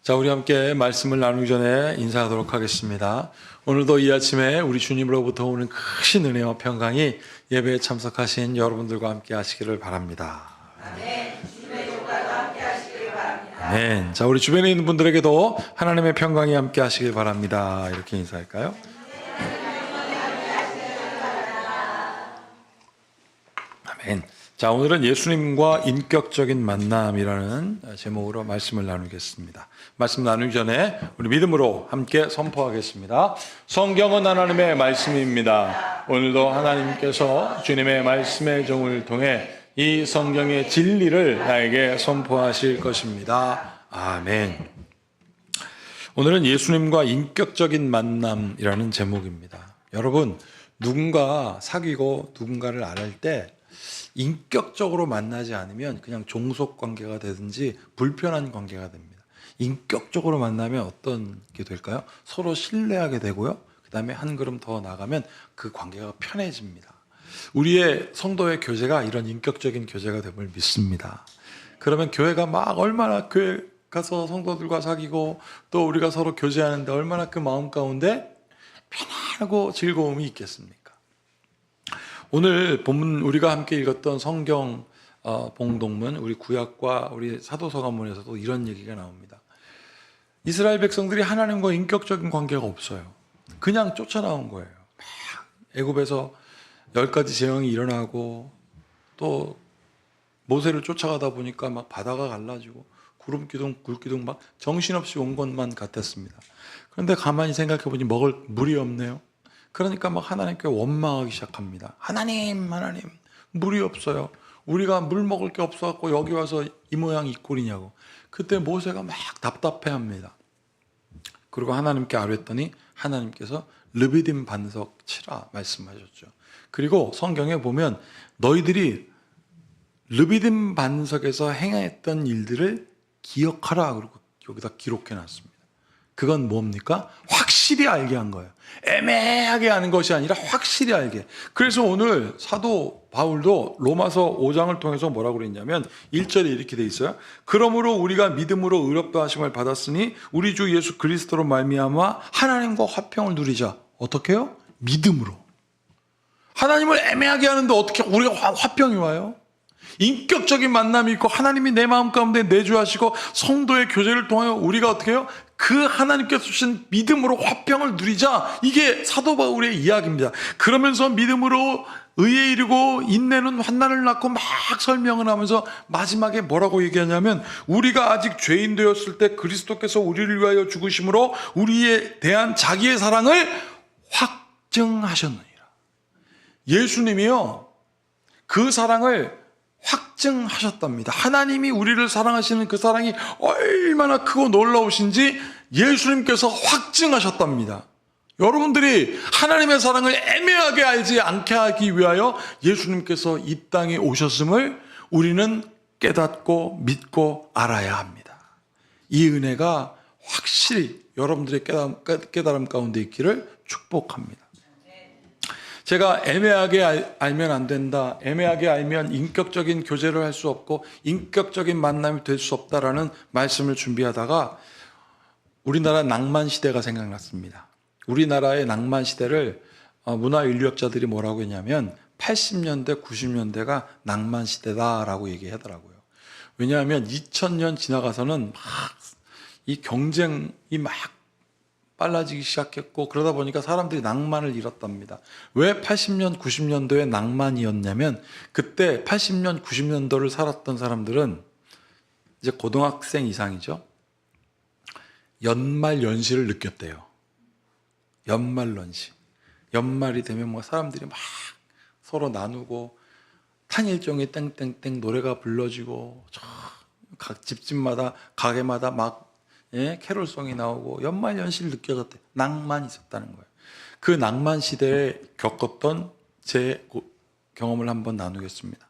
자, 우리 함께 말씀을 나누기 전에 인사하도록 하겠습니다. 오늘도 이 아침에 우리 주님으로부터 오는 크신 은혜와 평강이 예배에 참석하신 여러분들과 함께 하시기를 바랍니다. 아멘. 주님의 종과도 함께 하시기를 바랍니다. 아멘. 자, 우리 주변에 있는 분들에게도 하나님의 평강이 함께 하시길 바랍니다. 이렇게 인사할까요? 아멘. 자, 오늘은 예수님과 인격적인 만남이라는 제목으로 말씀을 나누겠습니다. 말씀 나누기 전에 우리 믿음으로 함께 선포하겠습니다. 성경은 하나님의 말씀입니다. 오늘도 하나님께서 주님의 말씀의 종을 통해 이 성경의 진리를 나에게 선포하실 것입니다. 아멘. 오늘은 예수님과 인격적인 만남이라는 제목입니다. 여러분, 누군가 사귀고 누군가를 알을 때 인격적으로 만나지 않으면 그냥 종속 관계가 되든지 불편한 관계가 됩니다. 인격적으로 만나면 어떤 게 될까요? 서로 신뢰하게 되고요. 그 다음에 한 걸음 더 나가면 그 관계가 편해집니다. 우리의 성도의 교제가 이런 인격적인 교제가 됨을 믿습니다. 그러면 교회가 막 얼마나 교회 가서 성도들과 사귀고 또 우리가 서로 교제하는데 얼마나 그 마음 가운데 편안하고 즐거움이 있겠습니까? 오늘 본문 우리가 함께 읽었던 성경 봉독문, 우리 구약과 우리 사도서가문에서도 이런 얘기가 나옵니다. 이스라엘 백성들이 하나님과 인격적인 관계가 없어요. 그냥 쫓아나온 거예요. 막 애굽에서 10가지 재앙이 일어나고 또 모세를 쫓아가다 보니까 막 바다가 갈라지고 구름 기둥, 불 기둥 막 정신없이 온 것만 같았습니다. 그런데 가만히 생각해 보니 먹을 물이 없네요. 그러니까 막 하나님께 원망하기 시작합니다. 하나님 물이 없어요. 우리가 물 먹을 게 없어갖고 여기 와서 이 모양 이 꼴이냐고. 그때 모세가 막 답답해합니다. 그리고 하나님께 아뢰었더니 하나님께서 르비딤 반석 치라 말씀하셨죠. 그리고 성경에 보면 너희들이 르비딤 반석에서 행했던 일들을 기억하라 그리고 여기다 기록해놨습니다. 그건 뭡니까? 확실히 알게 한 거예요. 애매하게 하는 것이 아니라 확실히 알게. 그래서 오늘 사도 바울도 로마서 5장을 통해서 뭐라고 그랬냐면 1절에 이렇게 돼 있어요. 그러므로 우리가 믿음으로 의롭다 하심을 받았으니 우리 주 예수 그리스도로 말미암아 하나님과 화평을 누리자. 어떻게 해요? 믿음으로. 하나님을 애매하게 하는데 어떻게 우리가 화평이 와요? 인격적인 만남이 있고 하나님이 내 마음 가운데 내주하시고 성도의 교제를 통하여 우리가 어떻게 해요? 그 하나님께서 주신 믿음으로 화평을 누리자. 이게 사도 바울의 이야기입니다. 그러면서 믿음으로 의에 이르고 인내는 환난을 낳고 막 설명을 하면서 마지막에 뭐라고 얘기하냐면 우리가 아직 죄인 되었을 때 그리스도께서 우리를 위하여 죽으심으로 우리에 대한 자기의 사랑을 확증하셨느니라. 예수님이요 그 사랑을 확증하셨답니다. 하나님이 우리를 사랑하시는 그 사랑이 얼마나 크고 놀라우신지 예수님께서 확증하셨답니다. 여러분들이 하나님의 사랑을 애매하게 알지 않게 하기 위하여 예수님께서 이 땅에 오셨음을 우리는 깨닫고 믿고 알아야 합니다. 이 은혜가 확실히 여러분들의 깨달음 가운데 있기를 축복합니다. 제가 애매하게 알면 안 된다. 애매하게 알면 인격적인 교제를 할 수 없고 인격적인 만남이 될 수 없다라는 말씀을 준비하다가 우리나라 낭만 시대가 생각났습니다. 우리나라의 낭만 시대를 문화인류학자들이 뭐라고 했냐면 80년대, 90년대가 낭만 시대다라고 얘기하더라고요. 왜냐하면 2000년 지나가서는 막 이 경쟁이 막 빨라지기 시작했고 그러다 보니까 사람들이 낭만을 잃었답니다. 왜 80년, 90년도에 낭만이었냐면 그때 80년, 90년도를 살았던 사람들은 이제 고등학생 이상이죠. 연말연시를 느꼈대요. 연말연시. 연말이 되면 뭐 사람들이 막 서로 나누고 탄일종이 땡땡땡 노래가 불러지고 각 집집마다 가게마다 막 캐롤송이 나오고 연말연시를 느껴졌대. 낭만이 있었다는 거예요. 그 낭만 시대에 겪었던 제 경험을 한번 나누겠습니다.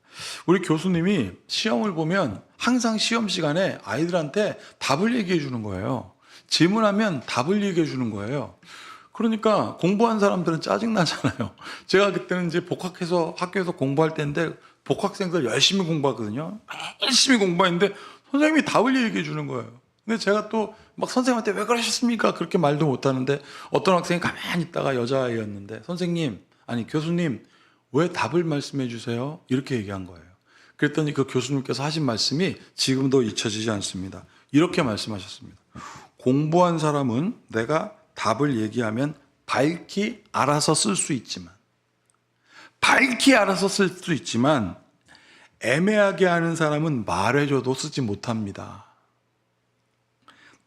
우리 교수님이 시험을 보면 항상 시험 시간에 아이들한테 답을 얘기해 주는 거예요. 질문하면 답을 얘기해 주는 거예요. 그러니까 공부한 사람들은 짜증나잖아요. 제가 그때는 이제 복학해서 학교에서 공부할 때인데 복학생들 열심히 공부하거든요. 열심히 공부했는데 선생님이 답을 얘기해 주는 거예요. 근데 제가 또 막 선생님한테 왜 그러셨습니까? 그렇게 말도 못하는데 어떤 학생이 가만히 있다가 여자아이였는데 선생님, 아니 교수님 왜 답을 말씀해 주세요? 이렇게 얘기한 거예요. 그랬더니 그 교수님께서 하신 말씀이 지금도 잊혀지지 않습니다. 이렇게 말씀하셨습니다. 공부한 사람은 내가 답을 얘기하면 밝히 알아서 쓸 수 있지만 애매하게 하는 사람은 말해줘도 쓰지 못합니다.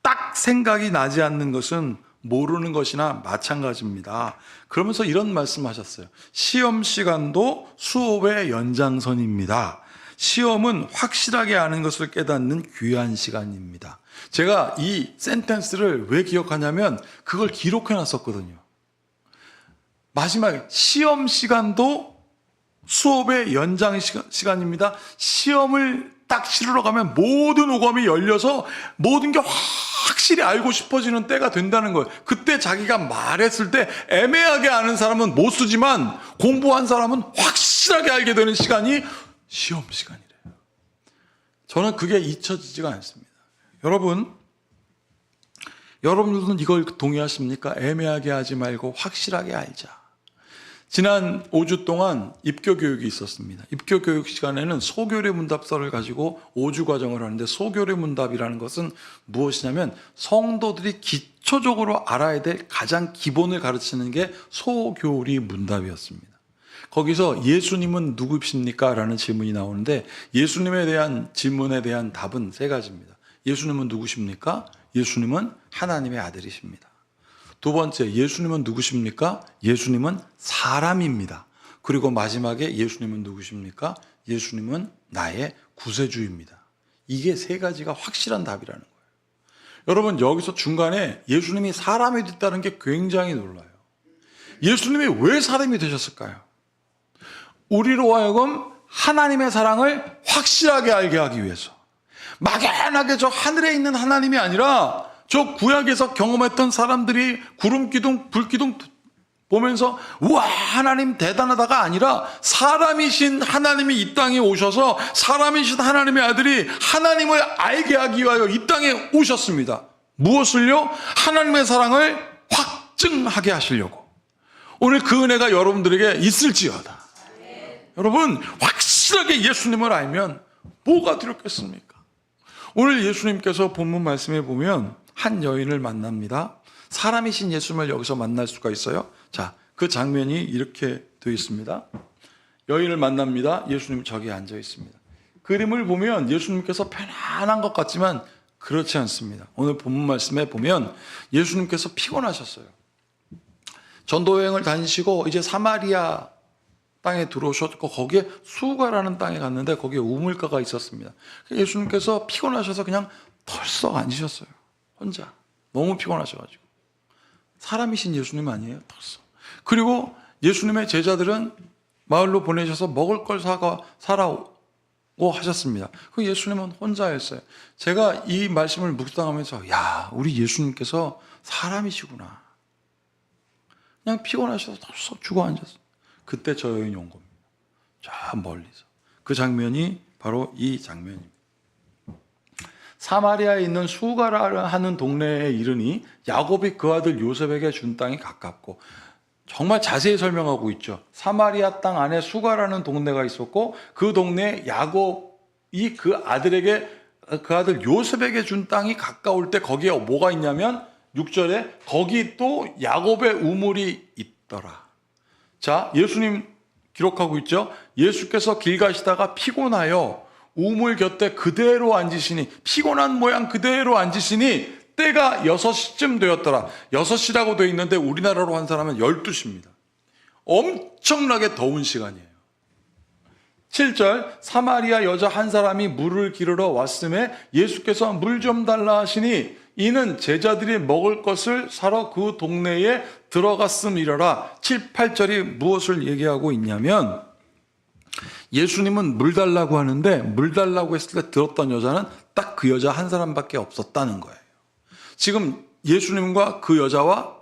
딱 생각이 나지 않는 것은 모르는 것이나 마찬가지입니다. 그러면서 이런 말씀하셨어요. 시험 시간도 수업의 연장선입니다. 시험은 확실하게 아는 것을 깨닫는 귀한 시간입니다. 제가 이 센텐스를 왜 기억하냐면 그걸 기록해 놨었거든요. 마지막에 시험 시간도 수업의 연장 시간입니다. 시험을 딱 치르러 가면 모든 오감이 열려서 모든 게 확실히 알고 싶어지는 때가 된다는 거예요. 그때 자기가 말했을 때 애매하게 아는 사람은 못 쓰지만 공부한 사람은 확실하게 알게 되는 시간이 시험 시간이래요. 저는 그게 잊혀지지가 않습니다. 여러분들은 이걸 동의하십니까? 애매하게 하지 말고 확실하게 알자. 지난 5주 동안 입교 교육이 있었습니다. 입교 교육 시간에는 소교리 문답서를 가지고 5주 과정을 하는데 소교리 문답이라는 것은 무엇이냐면 성도들이 기초적으로 알아야 될 가장 기본을 가르치는 게 소교리 문답이었습니다. 거기서 예수님은 누구십니까? 라는 질문이 나오는데 예수님에 대한 질문에 대한 답은 세 가지입니다. 예수님은 누구십니까? 예수님은 하나님의 아들이십니다. 두 번째, 예수님은 누구십니까? 예수님은 사람입니다. 그리고 마지막에 예수님은 누구십니까? 예수님은 나의 구세주입니다. 이게 세 가지가 확실한 답이라는 거예요. 여러분, 여기서 중간에 예수님이 사람이 됐다는 게 굉장히 놀라요. 예수님이 왜 사람이 되셨을까요? 우리로 하여금 하나님의 사랑을 확실하게 알게 하기 위해서. 막연하게 저 하늘에 있는 하나님이 아니라 저 구약에서 경험했던 사람들이 구름 기둥, 불 기둥 보면서 우와 하나님 대단하다가 아니라 사람이신 하나님이 이 땅에 오셔서 사람이신 하나님의 아들이 하나님을 알게 하기 위하여 이 땅에 오셨습니다. 무엇을요? 하나님의 사랑을 확증하게 하시려고. 오늘 그 은혜가 여러분들에게 있을지어다. 여러분 확실하게 예수님을 알면 뭐가 두렵겠습니까? 오늘 예수님께서 본문 말씀에 보면 한 여인을 만납니다. 사람이신 예수님을 여기서 만날 수가 있어요. 자, 그 장면이 이렇게 되어 있습니다. 여인을 만납니다. 예수님 저기 앉아 있습니다. 그림을 보면 예수님께서 편안한 것 같지만 그렇지 않습니다. 오늘 본문 말씀에 보면 예수님께서 피곤하셨어요. 전도 여행을 다니시고 이제 사마리아 땅에 들어오셨고 거기에 수가라는 땅에 갔는데 거기에 우물가가 있었습니다. 예수님께서 피곤하셔서 그냥 털썩 앉으셨어요. 혼자. 너무 피곤하셔가지고. 사람이신 예수님 아니에요? 털썩. 그리고 예수님의 제자들은 마을로 보내셔서 먹을 걸 사라고 하셨습니다. 그 예수님은 혼자였어요. 제가 이 말씀을 묵상하면서 야, 우리 예수님께서 사람이시구나. 그냥 피곤하셔서 털썩 죽어앉았어요. 그때 저 여인이 온 겁니다. 저 멀리서. 그 장면이 바로 이 장면입니다. 사마리아에 있는 수가라 하는 동네에 이르니 야곱이 그 아들 요셉에게 준 땅이 가깝고, 정말 자세히 설명하고 있죠. 사마리아 땅 안에 수가라는 동네가 있었고 그 동네에 야곱이 그 아들 요셉에게 준 땅이 가까울 때 거기에 뭐가 있냐면 6절에 거기 또 야곱의 우물이 있더라. 자, 예수님 기록하고 있죠. 예수께서 길 가시다가 피곤하여 우물 곁에 그대로 앉으시니, 피곤한 모양 그대로 앉으시니 때가 6시쯤 되었더라. 6시라고 되어 있는데 우리나라로 한 사람은 12시입니다. 엄청나게 더운 시간이에요. 7절, 사마리아 여자 한 사람이 물을 기르러 왔음에 예수께서 물 좀 달라 하시니 이는 제자들이 먹을 것을 사러 그 동네에 들어갔음이러라. 7, 8절이 무엇을 얘기하고 있냐면 예수님은 물 달라고 하는데 물 달라고 했을 때 들었던 여자는 딱 그 여자 한 사람밖에 없었다는 거예요. 지금 예수님과 그 여자와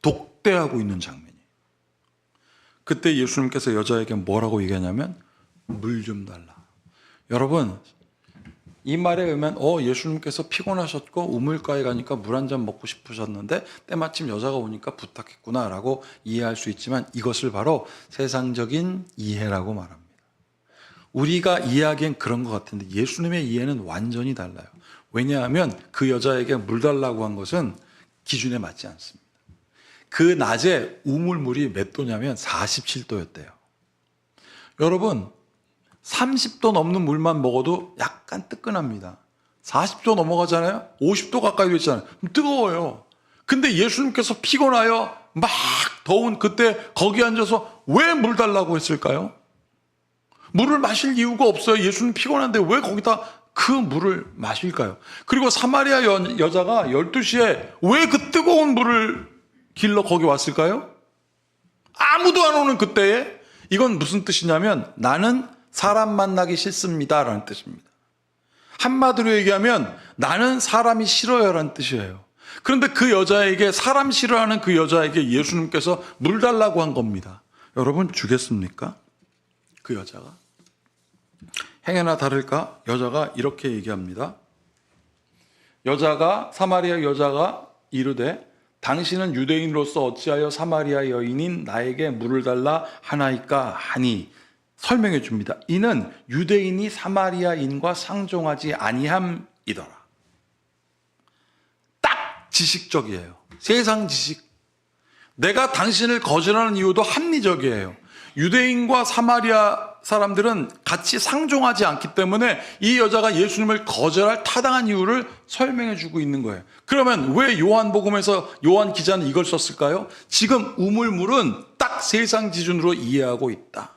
독대하고 있는 장면이에요. 그때 예수님께서 여자에게 뭐라고 얘기하냐면 물 좀 달라. 여러분, 이 말에 의하면 예수님께서 피곤하셨고 우물가에 가니까 물 한 잔 먹고 싶으셨는데 때마침 여자가 오니까 부탁했구나라고 이해할 수 있지만 이것을 바로 세상적인 이해라고 말합니다. 우리가 이해하기엔 그런 것 같은데 예수님의 이해는 완전히 달라요. 왜냐하면 그 여자에게 물 달라고 한 것은 기준에 맞지 않습니다. 그 낮에 우물물이 몇 도냐면 47도였대요. 여러분 30도 넘는 물만 먹어도 약간 뜨끈합니다. 40도 넘어가잖아요. 50도 가까이 됐잖아요. 뜨거워요. 근데 예수님께서 피곤하여 막 더운 그때 거기 앉아서 왜 물 달라고 했을까요? 물을 마실 이유가 없어요. 예수님 피곤한데 왜 거기다 그 물을 마실까요? 그리고 사마리아 여자가 12시에 왜 그 뜨거운 물을 길러 거기 왔을까요? 아무도 안 오는 그때에. 이건 무슨 뜻이냐면 나는 사람 만나기 싫습니다 라는 뜻입니다. 한마디로 얘기하면 나는 사람이 싫어요 라는 뜻이에요. 그런데 그 여자에게, 사람 싫어하는 그 여자에게 예수님께서 물 달라고 한 겁니다. 여러분 주겠습니까? 그 여자가? 행여나 다를까? 여자가 이렇게 얘기합니다. 사마리아 여자가 이르되 당신은 유대인으로서 어찌하여 사마리아 여인인 나에게 물을 달라 하나이까 하니, 설명해 줍니다. 이는 유대인이 사마리아인과 상종하지 아니함이더라. 딱 지식적이에요. 세상 지식. 내가 당신을 거절하는 이유도 합리적이에요. 유대인과 사마리아 사람들은 같이 상종하지 않기 때문에 이 여자가 예수님을 거절할 타당한 이유를 설명해 주고 있는 거예요. 그러면 왜 요한복음에서 요한 기자는 이걸 썼을까요? 지금 우물물은 딱 세상 기준으로 이해하고 있다.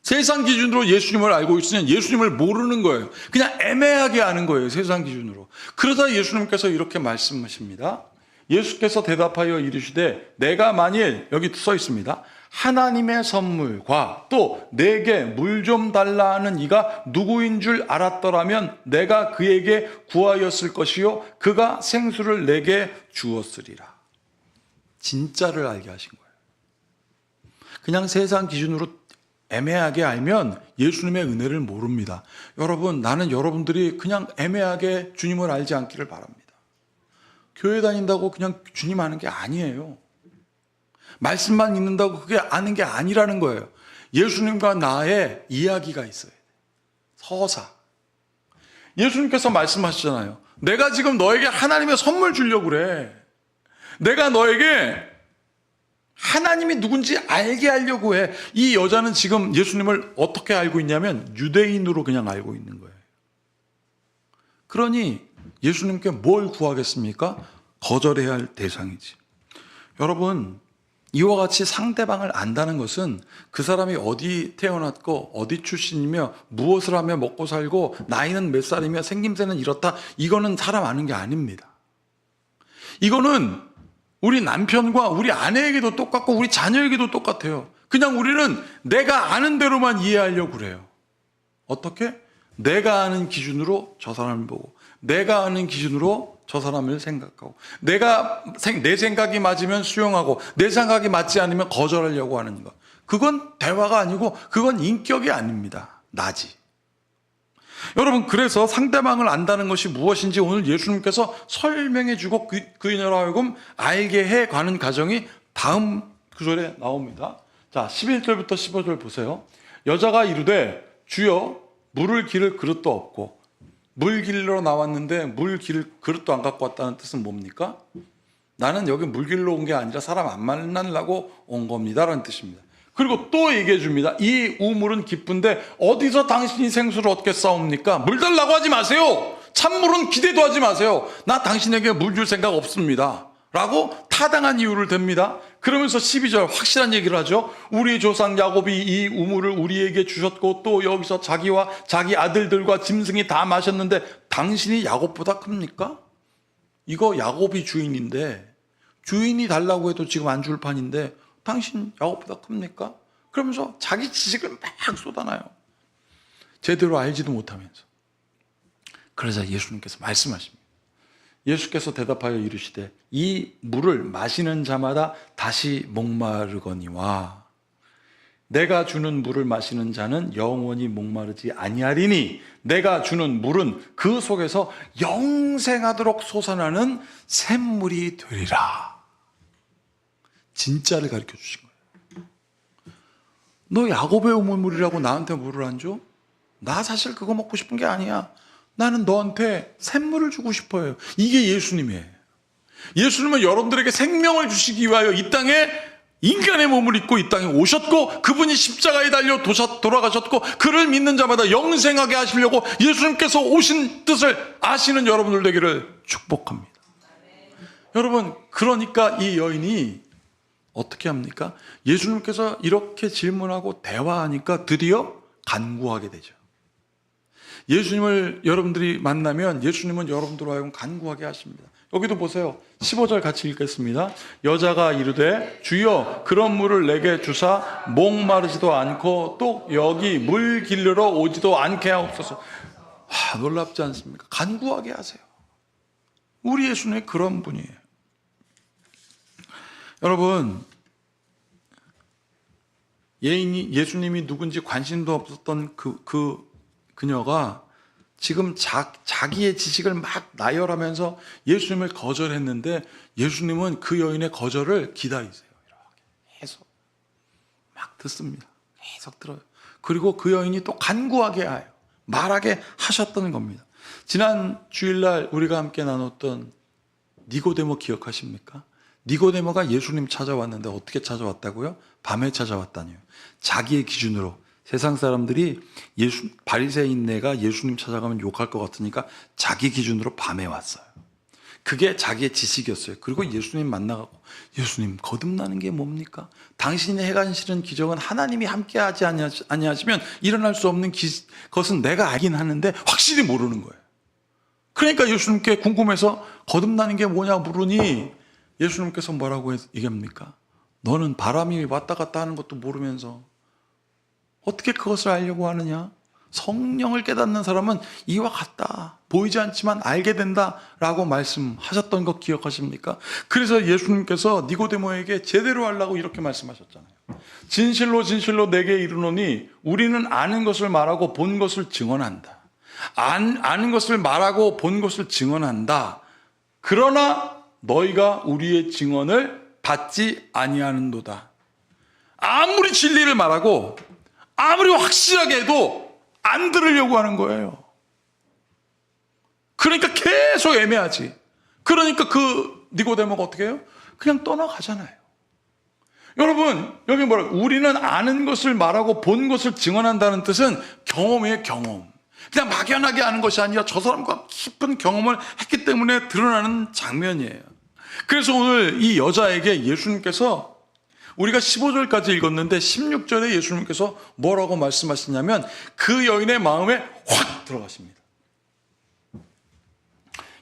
세상 기준으로 예수님을 알고 있으면 예수님을 모르는 거예요. 그냥 애매하게 아는 거예요. 세상 기준으로. 그러다 예수님께서 이렇게 말씀하십니다. 예수께서 대답하여 이르시되 내가 만일, 여기 써 있습니다, 하나님의 선물과 또 내게 물 좀 달라 하는 이가 누구인 줄 알았더라면 내가 그에게 구하였을 것이요 그가 생수를 내게 주었으리라. 진짜를 알게 하신 거예요. 그냥 세상 기준으로 애매하게 알면 예수님의 은혜를 모릅니다. 여러분, 나는 여러분들이 그냥 애매하게 주님을 알지 않기를 바랍니다. 교회 다닌다고 그냥 주님 아는 게 아니에요. 말씀만 읽는다고 그게 아는 게 아니라는 거예요. 예수님과 나의 이야기가 있어야 돼요. 서사. 예수님께서 말씀하시잖아요. 내가 지금 너에게 하나님의 선물 주려고 그래. 내가 너에게 하나님이 누군지 알게 하려고 해. 이 여자는 지금 예수님을 어떻게 알고 있냐면 유대인으로 그냥 알고 있는 거예요. 그러니 예수님께 뭘 구하겠습니까? 거절해야 할 대상이지. 여러분, 이와 같이 상대방을 안다는 것은 그 사람이 어디 태어났고 어디 출신이며 무엇을 하며 먹고 살고 나이는 몇 살이며 생김새는 이렇다, 이거는 사람 아는 게 아닙니다. 이거는 우리 남편과 우리 아내에게도 똑같고 우리 자녀에게도 똑같아요. 그냥 우리는 내가 아는 대로만 이해하려고 그래요. 어떻게? 내가 아는 기준으로 저 사람을 보고, 내가 아는 기준으로 저 사람을 생각하고, 내 생각이 맞으면 수용하고 내 생각이 맞지 않으면 거절하려고 하는 것. 그건 대화가 아니고 그건 인격이 아닙니다. 나지. 여러분, 그래서 상대방을 안다는 것이 무엇인지 오늘 예수님께서 설명해 주고 그인으로 하여금 알게 해 가는 과정이 다음 구절에 나옵니다. 자, 11절부터 15절 보세요. 여자가 이르되 주여 물을 기를 그릇도 없고, 물 길러 나왔는데 물 기를 그릇도 안 갖고 왔다는 뜻은 뭡니까? 나는 여기 물 길러 온 게 아니라 사람 안 만나려고 온 겁니다 라는 뜻입니다. 그리고 또 얘기해 줍니다. 이 우물은 깊은데 어디서 당신이 생수를 얻겠사옵니까? 물 달라고 하지 마세요. 찬물은 기대도 하지 마세요. 나 당신에게 물 줄 생각 없습니다 라고 타당한 이유를 댑니다. 그러면서 12절 확실한 얘기를 하죠. 우리 조상 야곱이 이 우물을 우리에게 주셨고 또 여기서 자기와 자기 아들들과 짐승이 다 마셨는데 당신이 야곱보다 큽니까? 이거 야곱이 주인인데, 주인이 달라고 해도 지금 안 줄 판인데 당신 야곱보다 큽니까? 그러면서 자기 지식을 막 쏟아놔요. 제대로 알지도 못하면서. 그러자 예수님께서 말씀하십니다. 예수께서 대답하여 이르시되 이 물을 마시는 자마다 다시 목마르거니와 내가 주는 물을 마시는 자는 영원히 목마르지 아니하리니 내가 주는 물은 그 속에서 영생하도록 솟아나는 샘물이 되리라. 진짜를 가르쳐 주신 거예요. 너 야곱의 우물물이라고 나한테 물을 안 줘? 나 사실 그거 먹고 싶은 게 아니야. 나는 너한테 샘물을 주고 싶어요. 이게 예수님이에요. 예수님은 여러분들에게 생명을 주시기 위하여 이 땅에 인간의 몸을 입고 이 땅에 오셨고, 그분이 십자가에 달려 돌아가셨고, 그를 믿는 자마다 영생하게 하시려고 예수님께서 오신 뜻을 아시는 여러분들 되기를 축복합니다. 여러분, 그러니까 이 여인이 어떻게 합니까? 예수님께서 이렇게 질문하고 대화하니까 드디어 간구하게 되죠. 예수님을 여러분들이 만나면 예수님은 여러분들로 하여금 간구하게 하십니다. 여기도 보세요. 15절 같이 읽겠습니다. 여자가 이르되 주여 그런 물을 내게 주사 목마르지도 않고 또 여기 물 길르러 오지도 않게 하옵소서. 놀랍지 않습니까? 간구하게 하세요. 우리 예수님이 그런 분이에요. 여러분, 예수님이 누군지 관심도 없었던 그녀가 지금 자기의 지식을 막 나열하면서 예수님을 거절했는데, 예수님은 그 여인의 거절을 기다리세요. 이렇게 계속 막 듣습니다. 계속 들어요. 그리고 그 여인이 또 간구하게 해요. 말하게 하셨던 겁니다. 지난 주일날 우리가 함께 나눴던 니고데모 기억하십니까? 니고데모가 예수님 찾아왔는데 어떻게 찾아왔다고요? 밤에 찾아왔다니요. 자기의 기준으로. 세상 사람들이 바리새인네가 예수님 찾아가면 욕할 것 같으니까 자기 기준으로 밤에 왔어요. 그게 자기의 지식이었어요. 그리고 예수님 만나가고, 예수님 거듭나는 게 뭡니까? 당신이 해가시는 기적은 하나님이 함께하지 아니하시면 일어날 수 없는 것은 내가 알긴 하는데 확실히 모르는 거예요. 그러니까 예수님께 궁금해서 거듭나는 게 뭐냐 물으니 예수님께서 뭐라고 얘기합니까? 너는 바람이 왔다 갔다 하는 것도 모르면서 어떻게 그것을 알려고 하느냐? 성령을 깨닫는 사람은 이와 같다. 보이지 않지만 알게 된다라고 말씀하셨던 거 기억하십니까? 그래서 예수님께서 니고데모에게 제대로 하려고 이렇게 말씀하셨잖아요. 진실로 진실로 내게 이르노니 우리는 아는 것을 말하고 본 것을 증언한다. 아는 것을 말하고 본 것을 증언한다. 그러나 너희가 우리의 증언을 받지 아니하는도다. 아무리 진리를 말하고 아무리 확실하게 해도 안 들으려고 하는 거예요. 그러니까 계속 애매하지. 그러니까 그 니고데모가 어떻게 해요? 그냥 떠나가잖아요. 여러분, 여기 뭐라고? 우리는 아는 것을 말하고 본 것을 증언한다는 뜻은 경험이에요, 경험. 그냥 막연하게 아는 것이 아니라 저 사람과 깊은 경험을 했기 때문에 드러나는 장면이에요. 그래서 오늘 이 여자에게 예수님께서, 우리가 15절까지 읽었는데 16절에 예수님께서 뭐라고 말씀하시냐면 그 여인의 마음에 확 들어가십니다.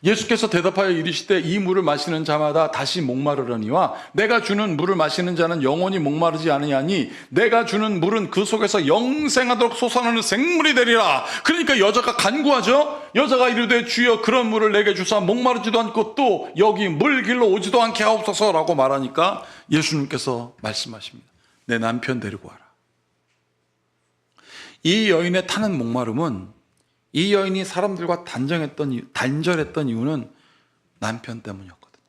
예수께서 대답하여 이르시되 이 물을 마시는 자마다 다시 목마르려니와 내가 주는 물을 마시는 자는 영원히 목마르지 않으냐니 내가 주는 물은 그 속에서 영생하도록 솟아나는 생물이 되리라. 그러니까 여자가 간구하죠. 여자가 이르되 주여 그런 물을 내게 주사 목마르지도 않고 또 여기 물 길러 오지도 않게 하옵소서라고 말하니까 예수님께서 말씀하십니다. 내 남편 데리고 와라. 이 여인의 타는 목마름은, 이 여인이 사람들과 단절했던 이유는 남편 때문이었거든요.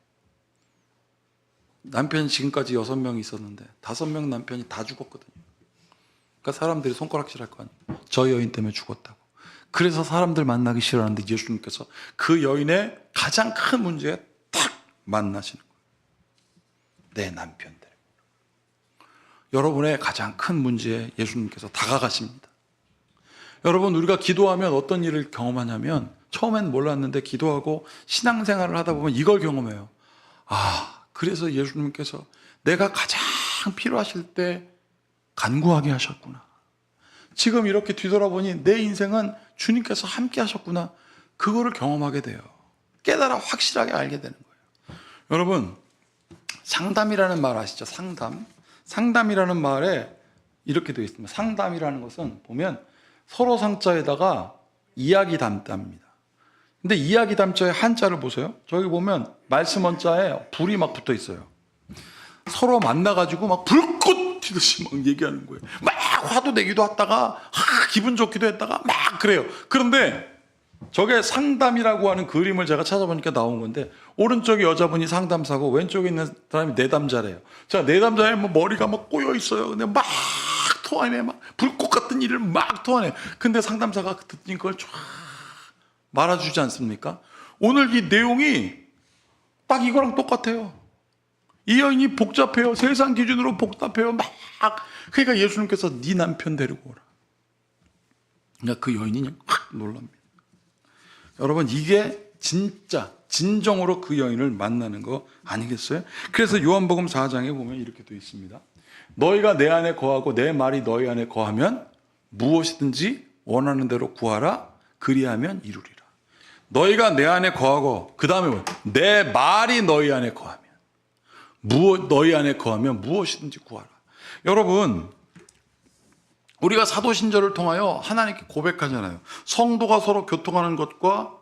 남편이 지금까지 6명이 있었는데 5명 남편이 다 죽었거든요. 그러니까 사람들이 손가락질할 거 아니에요. 저 여인 때문에 죽었다고. 그래서 사람들 만나기 싫어하는데 예수님께서 그 여인의 가장 큰 문제에 딱 만나시는 거예요. 내 남편들. 여러분의 가장 큰 문제에 예수님께서 다가가십니다. 여러분, 우리가 기도하면 어떤 일을 경험하냐면, 처음엔 몰랐는데 기도하고 신앙생활을 하다 보면 이걸 경험해요. 그래서 예수님께서 내가 가장 필요하실 때 간구하게 하셨구나. 지금 이렇게 뒤돌아보니 내 인생은 주님께서 함께 하셨구나. 그거를 경험하게 돼요. 깨달아 확실하게 알게 되는 거예요. 여러분, 상담이라는 말 아시죠? 상담이라는 말에 이렇게 되어 있습니다. 상담이라는 것은 보면 서로 상자에다가 이야기 담자입니다. 근데 이야기 담자의 한자를 보세요. 저기 보면 말씀 원자에 불이 막 붙어 있어요. 서로 만나가지고 막 불꽃 엉키듯이 막 얘기하는 거예요. 막 화도 내기도 했다가 기분 좋기도 했다가 막 그래요. 그런데 저게 상담이라고 하는 그림을 제가 찾아보니까 나온 건데, 오른쪽에 여자분이 상담사고 왼쪽에 있는 사람이 내담자래요. 자, 내담자에 뭐 머리가 막 꼬여 있어요. 근데 막 토하네. 막 불꽃 같은 일을 막 토하네. 근데 상담사가 듣는 걸 쫙 말아주지 않습니까? 오늘 이 내용이 딱 이거랑 똑같아요. 이 여인이 복잡해요. 세상 기준으로 복잡해요. 막. 그러니까 예수님께서 네 남편 데리고 오라. 그러니까 그 여인이 그냥 확 놀랍니다. 여러분, 이게 진짜 진정으로 그 여인을 만나는 거 아니겠어요? 그래서 요한복음 4장에 보면 이렇게 되어 있습니다. 너희가 내 안에 거하고 내 말이 너희 안에 거하면 무엇이든지 원하는 대로 구하라. 그리하면 이루리라. 너희가 내 안에 거하고, 그 다음에 뭐예요? 내 말이 너희 안에 거하면, 너희 안에 거하면 무엇이든지 구하라. 여러분, 우리가 사도신절을 통하여 하나님께 고백하잖아요. 성도가 서로 교통하는 것과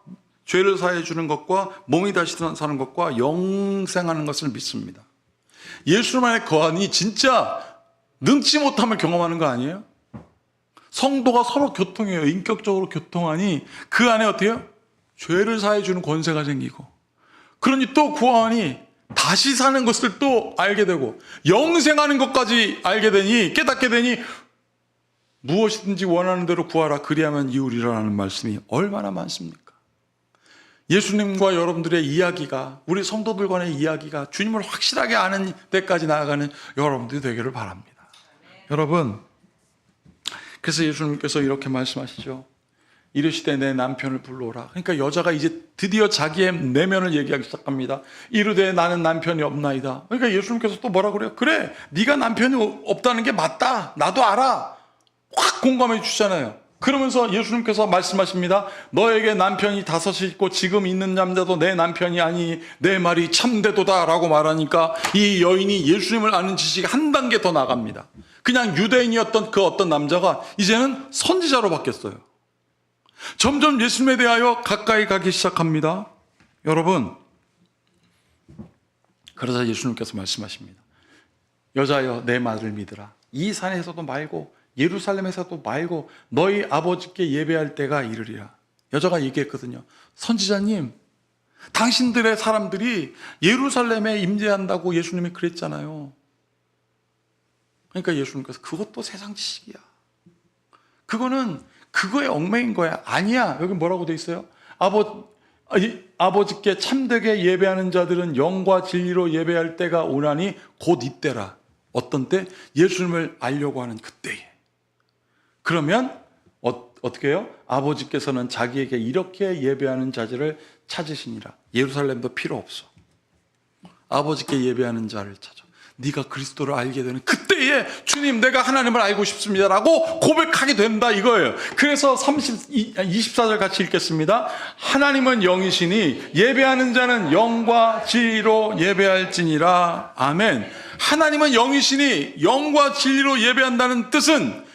죄를 사해 주는 것과 몸이 다시 사는 것과 영생하는 것을 믿습니다. 예수님 안에 거하니 진짜 능치 못함을 경험하는 거 아니에요? 성도가 서로 교통해요. 인격적으로 교통하니 그 안에 어떻게 해요? 죄를 사해 주는 권세가 생기고, 그러니 또 구하니 다시 사는 것을 또 알게 되고, 영생하는 것까지 알게 되니, 깨닫게 되니, 무엇이든지 원하는 대로 구하라. 그리하면 이루리라는 말씀이 얼마나 많습니까? 예수님과 여러분들의 이야기가, 우리 성도들 간의 이야기가 주님을 확실하게 아는 데까지 나아가는 여러분들이 되기를 바랍니다. 여러분, 그래서 예수님께서 이렇게 말씀하시죠. 이르시되 내 남편을 불러오라. 그러니까 여자가 이제 드디어 자기의 내면을 얘기하기 시작합니다. 이르되 나는 남편이 없나이다. 그러니까 예수님께서 또 뭐라 그래요? 그래, 네가 남편이 없다는 게 맞다. 나도 알아. 확 공감해 주잖아요. 그러면서 예수님께서 말씀하십니다. 너에게 남편이 5이 있고 지금 있는 남자도 내 남편이 아니 내 말이 참되도다 라고 말하니까 이 여인이 예수님을 아는 지식이 한 단계 더 나갑니다. 그냥 유대인이었던 그 어떤 남자가 이제는 선지자로 바뀌었어요. 점점 예수님에 대하여 가까이 가기 시작합니다. 여러분, 그러자 예수님께서 말씀하십니다. 여자여 내 말을 믿으라. 이 산에서도 말고 예루살렘에서도 말고 너희 아버지께 예배할 때가 이르리라. 여자가 얘기했거든요. 선지자님, 당신들의 사람들이 예루살렘에 임재한다고 예수님이 그랬잖아요. 그러니까 예수님께서 그것도 세상 지식이야. 그거의 얽매인 거야. 아니야. 여기 뭐라고 돼 있어요? 아버지께 참되게 예배하는 자들은 영과 진리로 예배할 때가 오나니 곧 이때라. 어떤 때? 예수님을 알려고 하는 그때에. 그러면 어떻게 해요? 아버지께서는 자기에게 이렇게 예배하는 자들을 찾으시니라. 예루살렘도 필요 없어. 아버지께 예배하는 자를 찾아. 네가 그리스도를 알게 되는 그때에 주님 내가 하나님을 알고 싶습니다라고 고백하게 된다 이거예요. 그래서 24절 같이 읽겠습니다. 하나님은 영이시니 예배하는 자는 영과 진리로 예배할지니라. 아멘. 하나님은 영이시니 영과 진리로 예배한다는 뜻은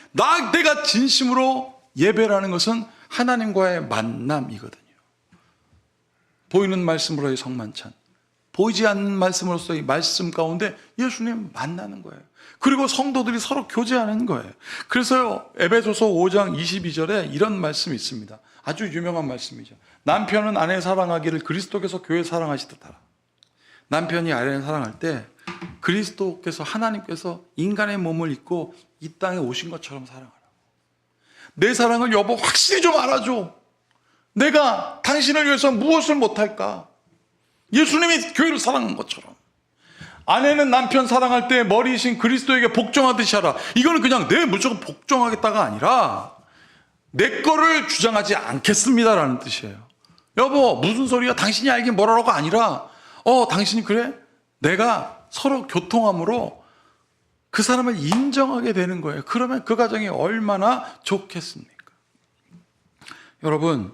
내가 진심으로 예배라는 것은 하나님과의 만남이거든요. 보이는 말씀으로의 성만찬, 보이지 않는 말씀으로서의 말씀 가운데 예수님 만나는 거예요. 그리고 성도들이 서로 교제하는 거예요. 그래서요, 에베소서 5장 22절에 이런 말씀이 있습니다. 아주 유명한 말씀이죠. 남편은 아내 사랑하기를 그리스도께서 교회 사랑하시듯 하라. 남편이 아내를 사랑할 때 그리스도께서, 하나님께서 인간의 몸을 입고 이 땅에 오신 것처럼 사랑하라. 내 사랑을 여보 확실히 좀 알아줘. 내가 당신을 위해서 무엇을 못할까? 예수님이 교회를 사랑한 것처럼. 아내는 남편 사랑할 때 머리이신 그리스도에게 복종하듯이 하라. 이거는 그냥 내 무조건 복종하겠다가 아니라 내 거를 주장하지 않겠습니다라는 뜻이에요. 여보 무슨 소리야? 당신이 알긴 뭐라고가 아니라 당신이 그래? 내가 서로 교통함으로 그 사람을 인정하게 되는 거예요. 그러면 그 가정이 얼마나 좋겠습니까? 여러분,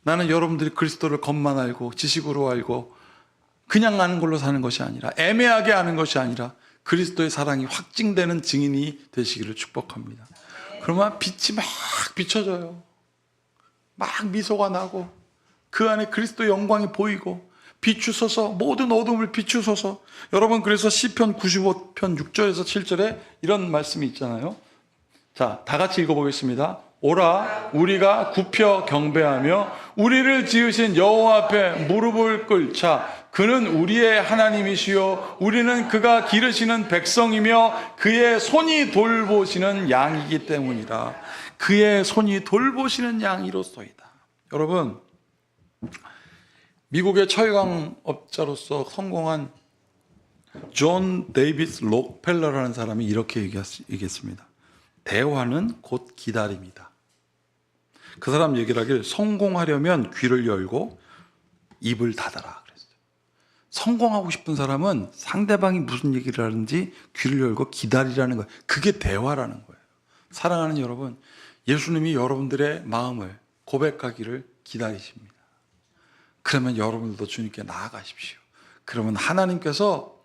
나는 여러분들이 그리스도를 겉만 알고 지식으로 알고 그냥 아는 걸로 사는 것이 아니라, 애매하게 아는 것이 아니라 그리스도의 사랑이 확증되는 증인이 되시기를 축복합니다. 그러면 빛이 막 비춰져요. 막 미소가 나고 그 안에 그리스도의 영광이 보이고 비추소서, 모든 어둠을 비추소서. 여러분, 그래서 시편 95편 6절에서 7절에 이런 말씀이 있잖아요. 자, 다 같이 읽어보겠습니다. 오라, 우리가 굽혀 경배하며 우리를 지으신 여호와 앞에 무릎을 꿇자. 그는 우리의 하나님이시요 우리는 그가 기르시는 백성이며 그의 손이 돌보시는 양이기 때문이라. 그의 손이 돌보시는 양이로소이다. 여러분, 미국의 철강업자로서 성공한 존 데이비스 록펠러라는 사람이 이렇게 얘기했습니다. 대화는 곧 기다림이다. 그 사람 얘기를 하길, 성공하려면 귀를 열고 입을 닫아라 그랬어요. 성공하고 싶은 사람은 상대방이 무슨 얘기를 하는지 귀를 열고 기다리라는 거예요. 그게 대화라는 거예요. 사랑하는 여러분, 예수님이 여러분들의 마음을 고백하기를 기다리십니다. 그러면 여러분들도 주님께 나아가십시오. 그러면 하나님께서,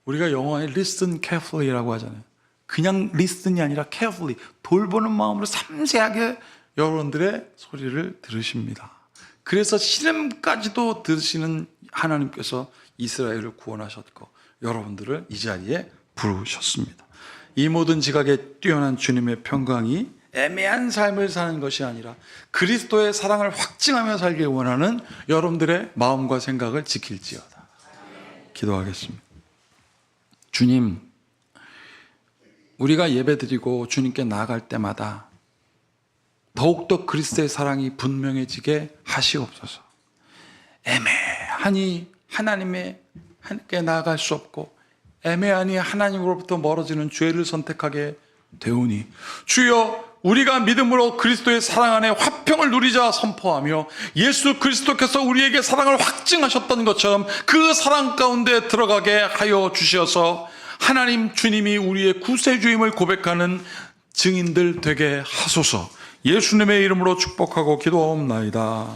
우리가 영어에 listen carefully라고 하잖아요. 그냥 listen이 아니라 carefully, 돌보는 마음으로 섬세하게 여러분들의 소리를 들으십니다. 그래서 시름까지도 들으시는 하나님께서 이스라엘을 구원하셨고 여러분들을 이 자리에 부르셨습니다. 이 모든 지각에 뛰어난 주님의 평강이 애매한 삶을 사는 것이 아니라 그리스도의 사랑을 확증하며 살길 원하는 여러분들의 마음과 생각을 지킬지어다. 기도하겠습니다. 주님, 우리가 예배드리고 주님께 나아갈 때마다 더욱더 그리스도의 사랑이 분명해지게 하시옵소서. 애매하니 하나님께 나아갈 수 없고 애매하니 하나님으로부터 멀어지는 죄를 선택하게 되오니 주여, 우리가 믿음으로 그리스도의 사랑 안에 화평을 누리자 선포하며 예수 그리스도께서 우리에게 사랑을 확증하셨던 것처럼 그 사랑 가운데 들어가게 하여 주셔서 하나님 주님이 우리의 구세주임을 고백하는 증인들 되게 하소서. 예수님의 이름으로 축복하고 기도하옵나이다.